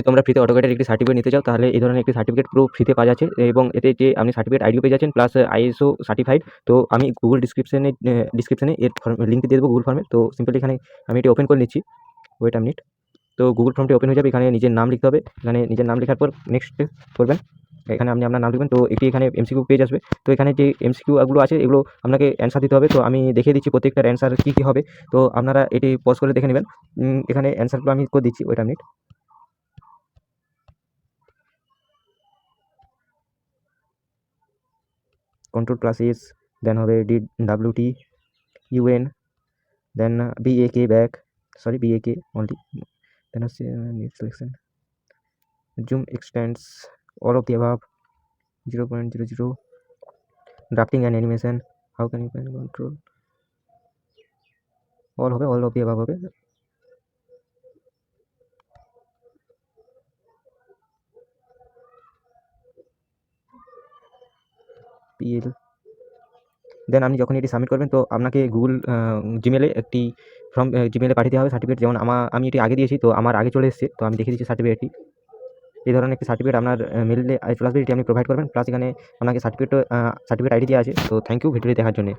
তোমরা ফ্রিতে অটোক্যাডের একটি সার্টিফিকেট নিতে চাও তাহলে এই ধরনের একটি সার্টিফিকেট পুরো ফ্রিতে পাওয়া যাচ্ছে এবং এতে যে আপনি সার্টিফিকেট আইডিও পেয়ে যাচ্ছেন প্লাস আইএসও সার্টিফাইড। তো আমি গুগল ডিসক্রিপশনে এর লিঙ্ক দিয়ে দেবো গুগল ফর্মে। তো সিম্পলি এখানে আমি এটি ওপেন করে নিচ্ছি, ওয়েট আ মিনিট। তো গুগল ফর্মটি ওপেন হয়ে যাবে, এখানে নিজের নাম লিখতে হবে, এখানে নিজের নাম লেখার পর নেক্সট করবেন, এখানে আপনি আপনার নাম লিখবেন। তো একটি এখানে এমসিকিউ পেজ আসবে, তো এখানে যে এমসিকিউগুলো আছে এগুলো আপনাকে অ্যান্সার দিতে হবে। তো আমি দেখিয়ে দিচ্ছি প্রত্যেকটার অ্যান্সার কী কী হবে, তো আপনারা এটি পজ করে দেখে নেবেন। এখানে অ্যান্সারগুলো আমি করে দিচ্ছি, wait a minute. Control plus S, then হবে DWT UN, then BAK back, sorry BAK only, then হচ্ছে net selection, zoom extends, all of the above, 0.00, drafting and animation, how can you can control, all হবে, all of the above হবে। PL, then আপনি যখন এটি submit করবেন তো আপনাকে Google জিমেলে একটি ফর্ম জিমেলে পাঠিয়ে দেওয়া হবে সার্টিফিকেট। যেমন আমি এটি আগে দিয়েছি, তো আমার আগে চলে এসেছে, তো আমি দেখিয়ে দিচ্ছি সার্টিফিকেটটি। এই ধরনের একটি সার্টিফিকেট আপনার মেলে চলে আসবে, এটি আপনি প্রোভাইড করবেন, প্লাস এখানে আপনাকে সার্টিফিকেট আইডি দেওয়া আছে। তো থ্যাংক ইউ ভিডিওটি দেখার জন্য।